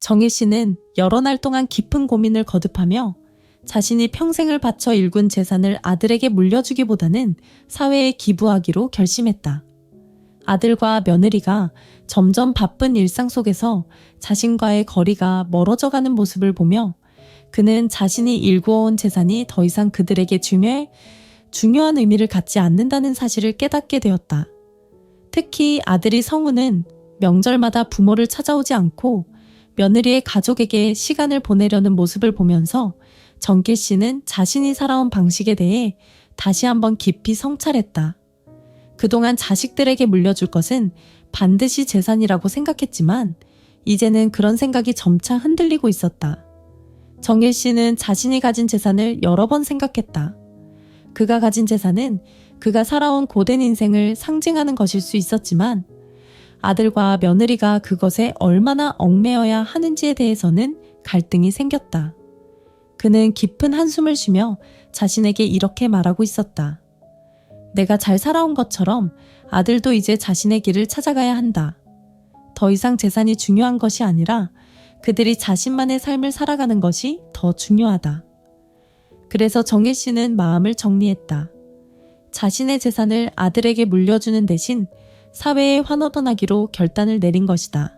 정일 씨는 여러 날 동안 깊은 고민을 거듭하며 자신이 평생을 바쳐 일군 재산을 아들에게 물려주기보다는 사회에 기부하기로 결심했다. 아들과 며느리가 점점 바쁜 일상 속에서 자신과의 거리가 멀어져가는 모습을 보며 그는 자신이 일구어온 재산이 더 이상 그들에게 중요한 의미를 갖지 않는다는 사실을 깨닫게 되었다. 특히 아들이 성우는 명절마다 부모를 찾아오지 않고 며느리의 가족에게 시간을 보내려는 모습을 보면서 정길 씨는 자신이 살아온 방식에 대해 다시 한번 깊이 성찰했다. 그동안 자식들에게 물려줄 것은 반드시 재산이라고 생각했지만 이제는 그런 생각이 점차 흔들리고 있었다. 정길 씨는 자신이 가진 재산을 여러 번 생각했다. 그가 가진 재산은 그가 살아온 고된 인생을 상징하는 것일 수 있었지만 아들과 며느리가 그것에 얼마나 얽매여야 하는지에 대해서는 갈등이 생겼다. 그는 깊은 한숨을 쉬며 자신에게 이렇게 말하고 있었다. 내가 잘 살아온 것처럼 아들도 이제 자신의 길을 찾아가야 한다. 더 이상 재산이 중요한 것이 아니라 그들이 자신만의 삶을 살아가는 것이 더 중요하다. 그래서 정일 씨는 마음을 정리했다. 자신의 재산을 아들에게 물려주는 대신 사회에 환원하기로 결단을 내린 것이다.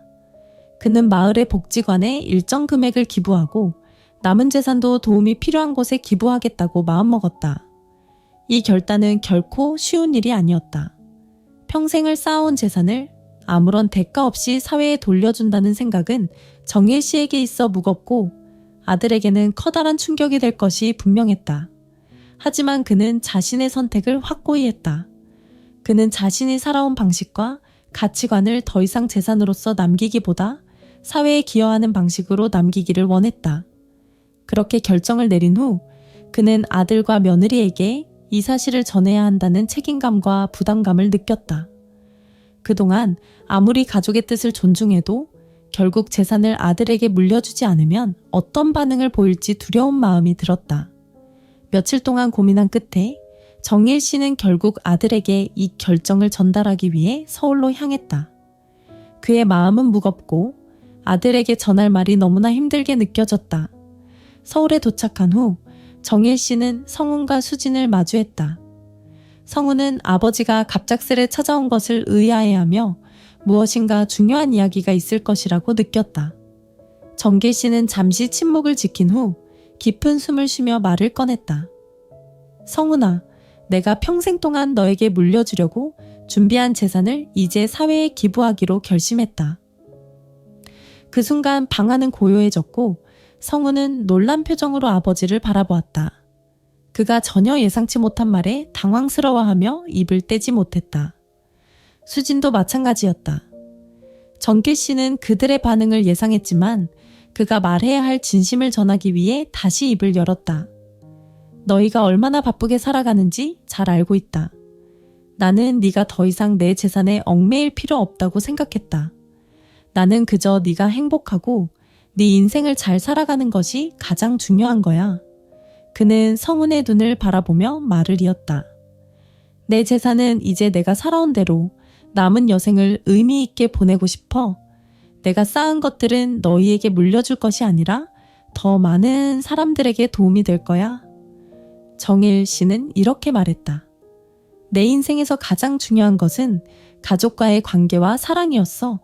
그는 마을의 복지관에 일정 금액을 기부하고 남은 재산도 도움이 필요한 곳에 기부하겠다고 마음먹었다. 이 결단은 결코 쉬운 일이 아니었다. 평생을 쌓아온 재산을 아무런 대가 없이 사회에 돌려준다는 생각은 정일 씨에게 있어 무겁고 아들에게는 커다란 충격이 될 것이 분명했다. 하지만 그는 자신의 선택을 확고히 했다. 그는 자신이 살아온 방식과 가치관을 더 이상 재산으로서 남기기보다 사회에 기여하는 방식으로 남기기를 원했다. 그렇게 결정을 내린 후 그는 아들과 며느리에게 이 사실을 전해야 한다는 책임감과 부담감을 느꼈다. 그동안 아무리 가족의 뜻을 존중해도 결국 재산을 아들에게 물려주지 않으면 어떤 반응을 보일지 두려운 마음이 들었다. 며칠 동안 고민한 끝에 정일 씨는 결국 아들에게 이 결정을 전달하기 위해 서울로 향했다. 그의 마음은 무겁고 아들에게 전할 말이 너무나 힘들게 느껴졌다. 서울에 도착한 후 정일 씨는 성훈과 수진을 마주했다. 성훈은 아버지가 갑작스레 찾아온 것을 의아해하며 무엇인가 중요한 이야기가 있을 것이라고 느꼈다. 정길 씨는 잠시 침묵을 지킨 후 깊은 숨을 쉬며 말을 꺼냈다. 성훈아, 내가 평생 동안 너에게 물려주려고 준비한 재산을 이제 사회에 기부하기로 결심했다. 그 순간 방안은 고요해졌고 성훈은 놀란 표정으로 아버지를 바라보았다. 그가 전혀 예상치 못한 말에 당황스러워하며 입을 떼지 못했다. 수진도 마찬가지였다. 정길 씨는 그들의 반응을 예상했지만 그가 말해야 할 진심을 전하기 위해 다시 입을 열었다. 너희가 얼마나 바쁘게 살아가는지 잘 알고 있다. 나는 네가 더 이상 내 재산에 얽매일 필요 없다고 생각했다. 나는 그저 네가 행복하고 네 인생을 잘 살아가는 것이 가장 중요한 거야. 그는 성훈의 눈을 바라보며 말을 이었다. 내 재산은 이제 내가 살아온 대로 남은 여생을 의미 있게 보내고 싶어. 내가 쌓은 것들은 너희에게 물려줄 것이 아니라 더 많은 사람들에게 도움이 될 거야. 정일 씨는 이렇게 말했다. 내 인생에서 가장 중요한 것은 가족과의 관계와 사랑이었어.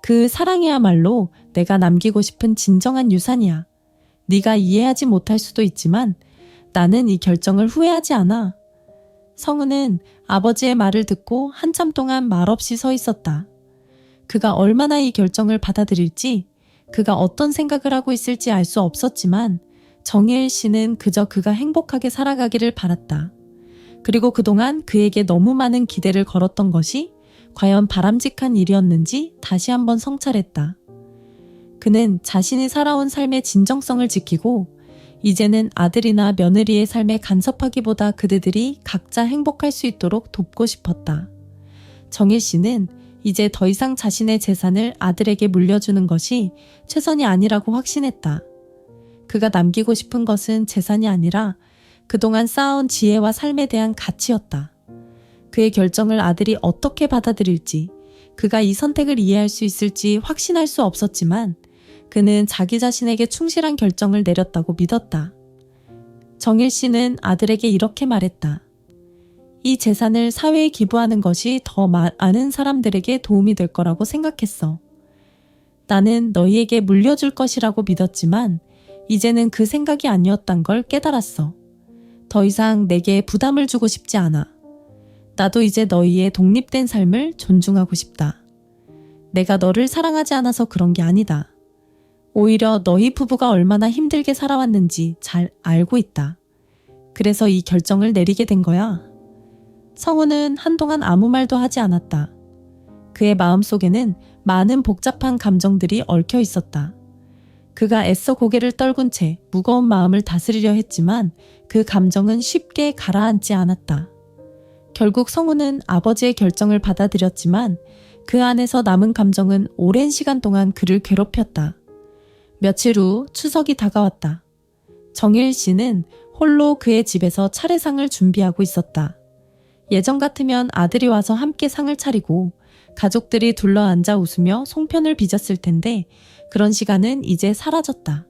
그 사랑이야말로 내가 남기고 싶은 진정한 유산이야. 네가 이해하지 못할 수도 있지만 나는 이 결정을 후회하지 않아. 성은은 아버지의 말을 듣고 한참 동안 말없이 서 있었다. 그가 얼마나 이 결정을 받아들일지, 그가 어떤 생각을 하고 있을지 알 수 없었지만 정일 씨는 그저 그가 행복하게 살아가기를 바랐다. 그리고 그동안 그에게 너무 많은 기대를 걸었던 것이 과연 바람직한 일이었는지 다시 한번 성찰했다. 그는 자신이 살아온 삶의 진정성을 지키고 이제는 아들이나 며느리의 삶에 간섭하기보다 그들이 각자 행복할 수 있도록 돕고 싶었다. 정일 씨는 이제 더 이상 자신의 재산을 아들에게 물려주는 것이 최선이 아니라고 확신했다. 그가 남기고 싶은 것은 재산이 아니라 그동안 쌓아온 지혜와 삶에 대한 가치였다. 그의 결정을 아들이 어떻게 받아들일지, 그가 이 선택을 이해할 수 있을지 확신할 수 없었지만 그는 자기 자신에게 충실한 결정을 내렸다고 믿었다. 정일 씨는 아들에게 이렇게 말했다. 이 재산을 사회에 기부하는 것이 더 많은 사람들에게 도움이 될 거라고 생각했어. 나는 너희에게 물려줄 것이라고 믿었지만 이제는 그 생각이 아니었단 걸 깨달았어. 더 이상 내게 부담을 주고 싶지 않아. 나도 이제 너희의 독립된 삶을 존중하고 싶다. 내가 너를 사랑하지 않아서 그런 게 아니다. 오히려 너희 부부가 얼마나 힘들게 살아왔는지 잘 알고 있다. 그래서 이 결정을 내리게 된 거야. 성우는 한동안 아무 말도 하지 않았다. 그의 마음속에는 많은 복잡한 감정들이 얽혀 있었다. 그가 애써 고개를 떨군 채 무거운 마음을 다스리려 했지만 그 감정은 쉽게 가라앉지 않았다. 결국 성우는 아버지의 결정을 받아들였지만 그 안에서 남은 감정은 오랜 시간 동안 그를 괴롭혔다. 며칠 후 추석이 다가왔다. 정일 씨는 홀로 그의 집에서 차례상을 준비하고 있었다. 예전 같으면 아들이 와서 함께 상을 차리고 가족들이 둘러앉아 웃으며 송편을 빚었을 텐데 그런 시간은 이제 사라졌다.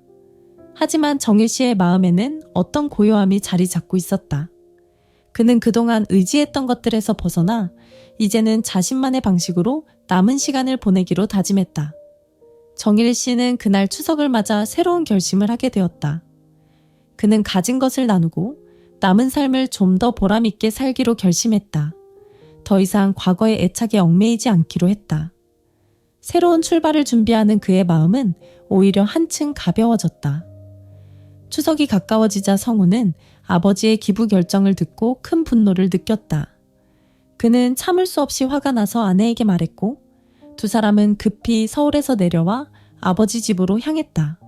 하지만 정일 씨의 마음에는 어떤 고요함이 자리 잡고 있었다. 그는 그동안 의지했던 것들에서 벗어나 이제는 자신만의 방식으로 남은 시간을 보내기로 다짐했다. 정일 씨는 그날 추석을 맞아 새로운 결심을 하게 되었다. 그는 가진 것을 나누고 남은 삶을 좀 더 보람있게 살기로 결심했다. 더 이상 과거의 애착에 얽매이지 않기로 했다. 새로운 출발을 준비하는 그의 마음은 오히려 한층 가벼워졌다. 추석이 가까워지자 성우는 아버지의 기부 결정을 듣고 큰 분노를 느꼈다. 그는 참을 수 없이 화가 나서 아내에게 말했고 두 사람은 급히 서울에서 내려와 아버지 집으로 향했다.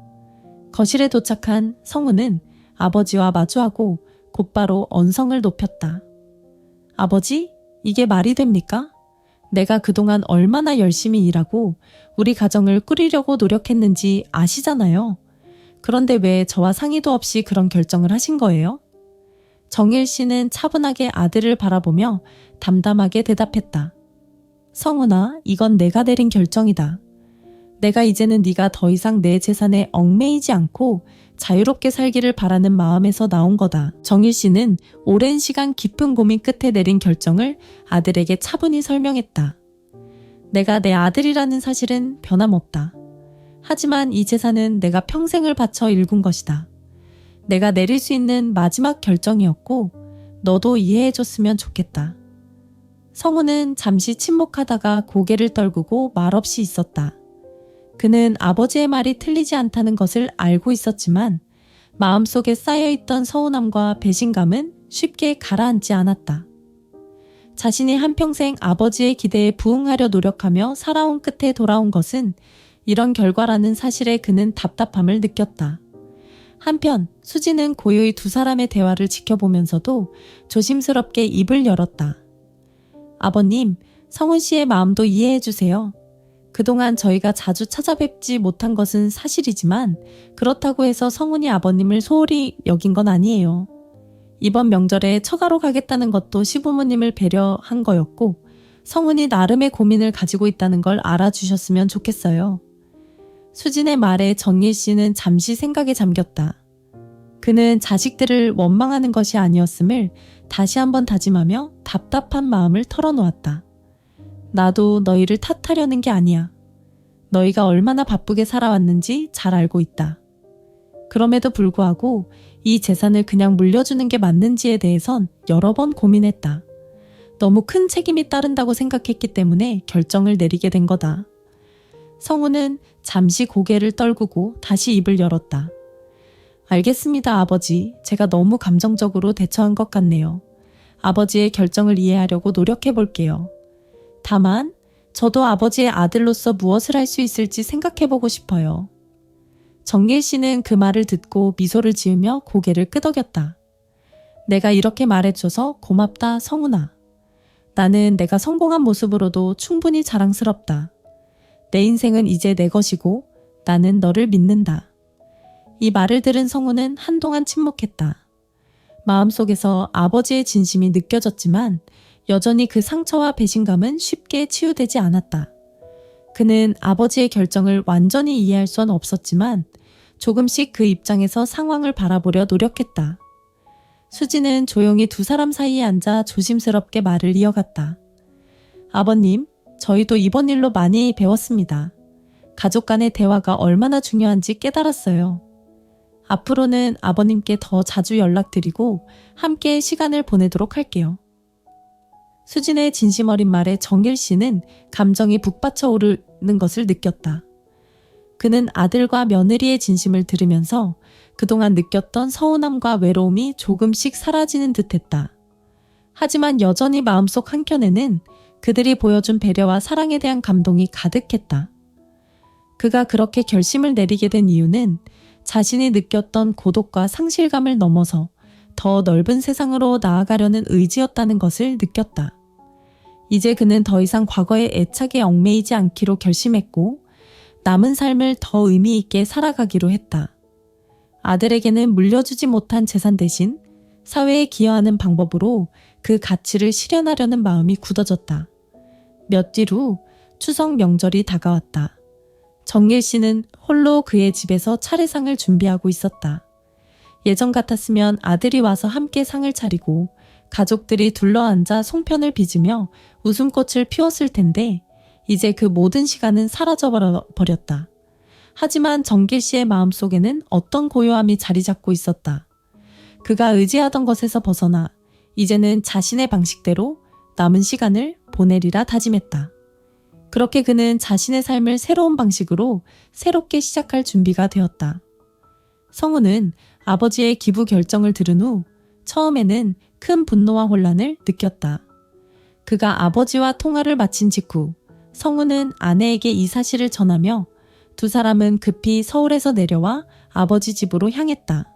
거실에 도착한 성우는 아버지와 마주하고 곧바로 언성을 높였다. 아버지, 이게 말이 됩니까? 내가 그동안 얼마나 열심히 일하고 우리 가정을 꾸리려고 노력했는지 아시잖아요. 그런데 왜 저와 상의도 없이 그런 결정을 하신 거예요? 정일 씨는 차분하게 아들을 바라보며 담담하게 대답했다. 성훈아, 이건 내가 내린 결정이다. 내가 이제는 네가 더 이상 내 재산에 얽매이지 않고 자유롭게 살기를 바라는 마음에서 나온 거다. 정일 씨는 오랜 시간 깊은 고민 끝에 내린 결정을 아들에게 차분히 설명했다. 내가 내 아들이라는 사실은 변함없다. 하지만 이 재산은 내가 평생을 바쳐 일군 것이다. 내가 내릴 수 있는 마지막 결정이었고 너도 이해해줬으면 좋겠다. 성우는 잠시 침묵하다가 고개를 떨구고 말없이 있었다. 그는 아버지의 말이 틀리지 않다는 것을 알고 있었지만 마음속에 쌓여있던 서운함과 배신감은 쉽게 가라앉지 않았다. 자신이 한평생 아버지의 기대에 부응하려 노력하며 살아온 끝에 돌아온 것은 이런 결과라는 사실에 그는 답답함을 느꼈다. 한편 수지는 고요히 두 사람의 대화를 지켜보면서도 조심스럽게 입을 열었다. 아버님, 성훈 씨의 마음도 이해해주세요. 그동안 저희가 자주 찾아뵙지 못한 것은 사실이지만 그렇다고 해서 성훈이 아버님을 소홀히 여긴 건 아니에요. 이번 명절에 처가로 가겠다는 것도 시부모님을 배려한 거였고 성훈이 나름의 고민을 가지고 있다는 걸 알아주셨으면 좋겠어요. 수진의 말에 정일 씨는 잠시 생각에 잠겼다. 그는 자식들을 원망하는 것이 아니었음을 다시 한번 다짐하며 답답한 마음을 털어놓았다. 나도 너희를 탓하려는 게 아니야. 너희가 얼마나 바쁘게 살아왔는지 잘 알고 있다. 그럼에도 불구하고 이 재산을 그냥 물려주는 게 맞는지에 대해선 여러 번 고민했다. 너무 큰 책임이 따른다고 생각했기 때문에 결정을 내리게 된 거다. 성우는 잠시 고개를 떨구고 다시 입을 열었다. 알겠습니다, 아버지. 제가 너무 감정적으로 대처한 것 같네요. 아버지의 결정을 이해하려고 노력해 볼게요. 다만 저도 아버지의 아들로서 무엇을 할 수 있을지 생각해보고 싶어요. 정길 씨는 그 말을 듣고 미소를 지으며 고개를 끄덕였다. 내가 이렇게 말해줘서 고맙다, 성훈아. 나는 내가 성공한 모습으로도 충분히 자랑스럽다. 내 인생은 이제 내 것이고 나는 너를 믿는다. 이 말을 들은 성훈은 한동안 침묵했다. 마음속에서 아버지의 진심이 느껴졌지만 여전히 그 상처와 배신감은 쉽게 치유되지 않았다. 그는 아버지의 결정을 완전히 이해할 수는 없었지만 조금씩 그 입장에서 상황을 바라보려 노력했다. 수지는 조용히 두 사람 사이에 앉아 조심스럽게 말을 이어갔다. 아버님, 저희도 이번 일로 많이 배웠습니다. 가족 간의 대화가 얼마나 중요한지 깨달았어요. 앞으로는 아버님께 더 자주 연락드리고 함께 시간을 보내도록 할게요. 수진의 진심 어린 말에 정길 씨는 감정이 북받쳐 오르는 것을 느꼈다. 그는 아들과 며느리의 진심을 들으면서 그동안 느꼈던 서운함과 외로움이 조금씩 사라지는 듯했다. 하지만 여전히 마음속 한켠에는 그들이 보여준 배려와 사랑에 대한 감동이 가득했다. 그가 그렇게 결심을 내리게 된 이유는 자신이 느꼈던 고독과 상실감을 넘어서 더 넓은 세상으로 나아가려는 의지였다는 것을 느꼈다. 이제 그는 더 이상 과거의 애착에 얽매이지 않기로 결심했고 남은 삶을 더 의미 있게 살아가기로 했다. 아들에게는 물려주지 못한 재산 대신 사회에 기여하는 방법으로 그 가치를 실현하려는 마음이 굳어졌다. 몇 뒤 후 추석 명절이 다가왔다. 정길 씨는 홀로 그의 집에서 차례상을 준비하고 있었다. 예전 같았으면 아들이 와서 함께 상을 차리고 가족들이 둘러앉아 송편을 빚으며 웃음꽃을 피웠을 텐데 이제 그 모든 시간은 사라져 버렸다. 하지만 정길 씨의 마음속에는 어떤 고요함이 자리 잡고 있었다. 그가 의지하던 것에서 벗어나 이제는 자신의 방식대로 남은 시간을 보내리라 다짐했다. 그렇게 그는 자신의 삶을 새로운 방식으로 새롭게 시작할 준비가 되었다. 성우는 아버지의 기부 결정을 들은 후 처음에는 큰 분노와 혼란을 느꼈다. 그가 아버지와 통화를 마친 직후 성우는 아내에게 이 사실을 전하며 두 사람은 급히 서울에서 내려와 아버지 집으로 향했다.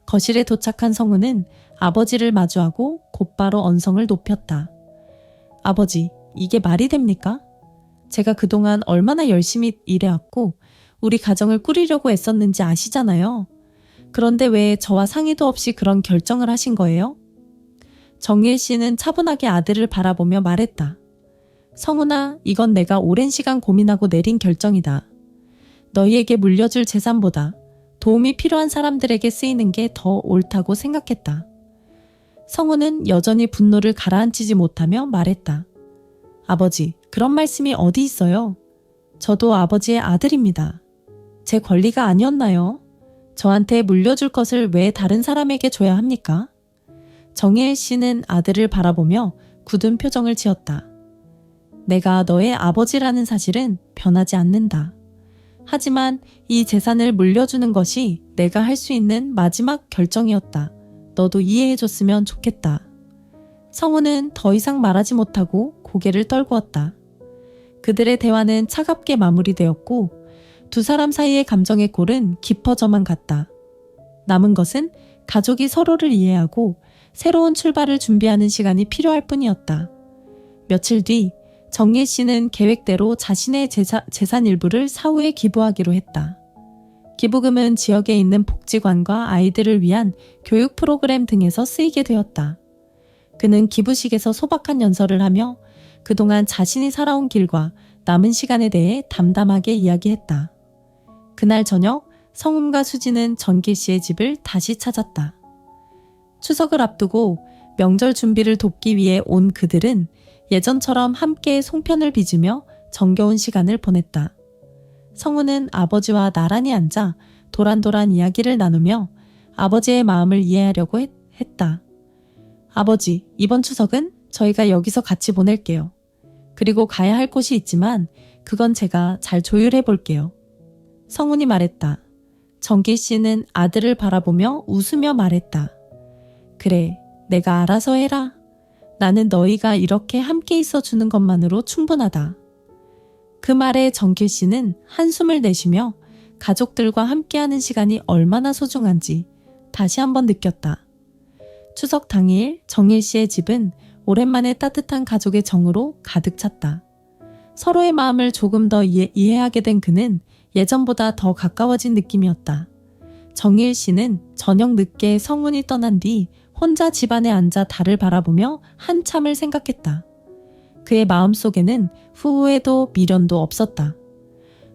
거실에 도착한 성우는 아버지를 마주하고 곧바로 언성을 높였다. 아버지, 이게 말이 됩니까? 제가 그동안 얼마나 열심히 일해왔고 우리 가정을 꾸리려고 애썼는지 아시잖아요. 그런데 왜 저와 상의도 없이 그런 결정을 하신 거예요? 정일 씨는 차분하게 아들을 바라보며 말했다. 성훈아, 이건 내가 오랜 시간 고민하고 내린 결정이다. 너희에게 물려줄 재산보다 도움이 필요한 사람들에게 쓰이는 게 더 옳다고 생각했다. 성훈은 여전히 분노를 가라앉히지 못하며 말했다. 아버지, 그런 말씀이 어디 있어요? 저도 아버지의 아들입니다. 제 권리가 아니었나요? 저한테 물려줄 것을 왜 다른 사람에게 줘야 합니까? 정혜일 씨는 아들을 바라보며 굳은 표정을 지었다. 내가 너의 아버지라는 사실은 변하지 않는다. 하지만 이 재산을 물려주는 것이 내가 할 수 있는 마지막 결정이었다. 너도 이해해줬으면 좋겠다. 성우는 더 이상 말하지 못하고 고개를 떨구었다. 그들의 대화는 차갑게 마무리되었고 두 사람 사이의 감정의 골은 깊어져만 갔다. 남은 것은 가족이 서로를 이해하고 새로운 출발을 준비하는 시간이 필요할 뿐이었다. 며칠 뒤 정예 씨는 계획대로 자신의 재산 일부를 사후에 기부하기로 했다. 기부금은 지역에 있는 복지관과 아이들을 위한 교육 프로그램 등에서 쓰이게 되었다. 그는 기부식에서 소박한 연설을 하며 그동안 자신이 살아온 길과 남은 시간에 대해 담담하게 이야기했다. 그날 저녁 성훈과 수지는 정길 씨의 집을 다시 찾았다. 추석을 앞두고 명절 준비를 돕기 위해 온 그들은 예전처럼 함께 송편을 빚으며 정겨운 시간을 보냈다. 성훈은 아버지와 나란히 앉아 도란도란 이야기를 나누며 아버지의 마음을 이해하려고 했다. 아버지, 이번 추석은 저희가 여기서 같이 보낼게요. 그리고 가야 할 곳이 있지만 그건 제가 잘 조율해 볼게요. 성훈이 말했다. 정길 씨는 아들을 바라보며 웃으며 말했다. 그래, 내가 알아서 해라. 나는 너희가 이렇게 함께 있어 주는 것만으로 충분하다. 그 말에 정길 씨는 한숨을 내쉬며 가족들과 함께하는 시간이 얼마나 소중한지 다시 한번 느꼈다. 추석 당일 정일 씨의 집은 오랜만에 따뜻한 가족의 정으로 가득 찼다. 서로의 마음을 조금 더 이해하게 된 그는 예전보다 더 가까워진 느낌이었다. 정일 씨는 저녁 늦게 성훈이 떠난 뒤 혼자 집안에 앉아 달을 바라보며 한참을 생각했다. 그의 마음속에는 후회도 미련도 없었다.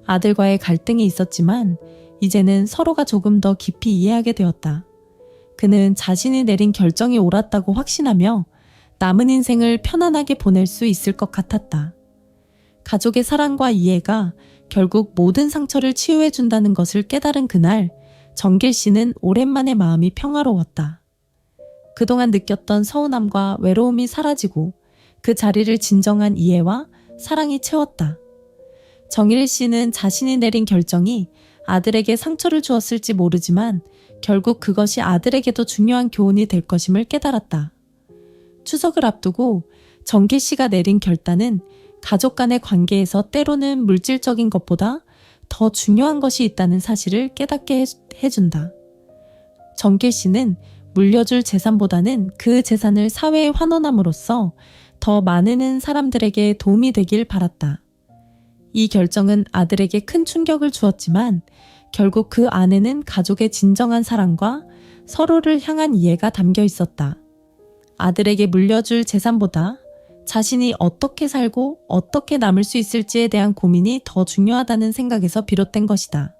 아들과의 갈등이 있었지만 이제는 서로가 조금 더 깊이 이해하게 되었다. 그는 자신이 내린 결정이 옳았다고 확신하며 남은 인생을 편안하게 보낼 수 있을 것 같았다. 가족의 사랑과 이해가 결국 모든 상처를 치유해준다는 것을 깨달은 그날, 정길 씨는 오랜만에 마음이 평화로웠다. 그동안 느꼈던 서운함과 외로움이 사라지고 그 자리를 진정한 이해와 사랑이 채웠다. 정일 씨는 자신이 내린 결정이 아들에게 상처를 주었을지 모르지만 결국 그것이 아들에게도 중요한 교훈이 될 것임을 깨달았다. 추석을 앞두고 정길 씨가 내린 결단은 가족 간의 관계에서 때로는 물질적인 것보다 더 중요한 것이 있다는 사실을 깨닫게 해준다. 정길 씨는 물려줄 재산보다는 그 재산을 사회에 환원함으로써 더 많은 사람들에게 도움이 되길 바랐다. 이 결정은 아들에게 큰 충격을 주었지만 결국 그 안에는 가족의 진정한 사랑과 서로를 향한 이해가 담겨 있었다. 아들에게 물려줄 재산보다 자신이 어떻게 살고 어떻게 남을 수 있을지에 대한 고민이 더 중요하다는 생각에서 비롯된 것이다.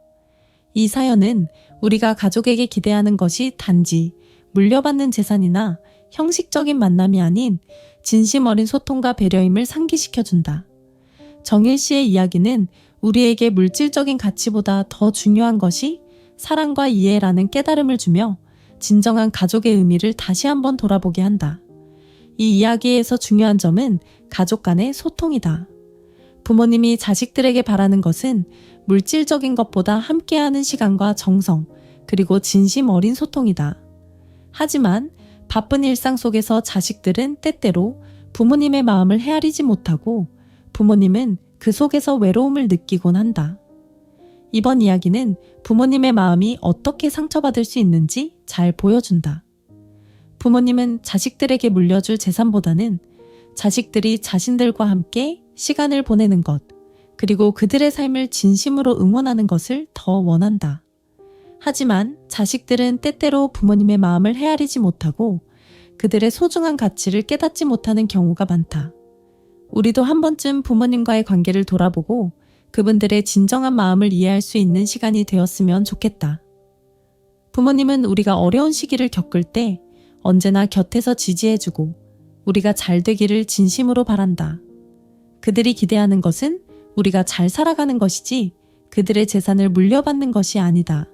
이 사연은 우리가 가족에게 기대하는 것이 단지 물려받는 재산이나 형식적인 만남이 아닌 진심 어린 소통과 배려임을 상기시켜준다. 정일 씨의 이야기는 우리에게 물질적인 가치보다 더 중요한 것이 사랑과 이해라는 깨달음을 주며 진정한 가족의 의미를 다시 한번 돌아보게 한다. 이 이야기에서 중요한 점은 가족 간의 소통이다. 부모님이 자식들에게 바라는 것은 물질적인 것보다 함께하는 시간과 정성, 그리고 진심 어린 소통이다. 하지만 바쁜 일상 속에서 자식들은 때때로 부모님의 마음을 헤아리지 못하고 부모님은 그 속에서 외로움을 느끼곤 한다. 이번 이야기는 부모님의 마음이 어떻게 상처받을 수 있는지 잘 보여준다. 부모님은 자식들에게 물려줄 재산보다는 자식들이 자신들과 함께 시간을 보내는 것, 그리고 그들의 삶을 진심으로 응원하는 것을 더 원한다. 하지만 자식들은 때때로 부모님의 마음을 헤아리지 못하고 그들의 소중한 가치를 깨닫지 못하는 경우가 많다. 우리도 한 번쯤 부모님과의 관계를 돌아보고 그분들의 진정한 마음을 이해할 수 있는 시간이 되었으면 좋겠다. 부모님은 우리가 어려운 시기를 겪을 때 언제나 곁에서 지지해주고 우리가 잘 되기를 진심으로 바란다. 그들이 기대하는 것은 우리가 잘 살아가는 것이지 그들의 재산을 물려받는 것이 아니다.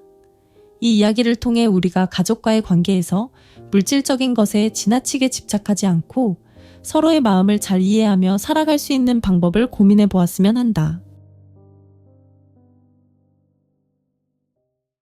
이 이야기를 통해 우리가 가족과의 관계에서 물질적인 것에 지나치게 집착하지 않고 서로의 마음을 잘 이해하며 살아갈 수 있는 방법을 고민해 보았으면 한다.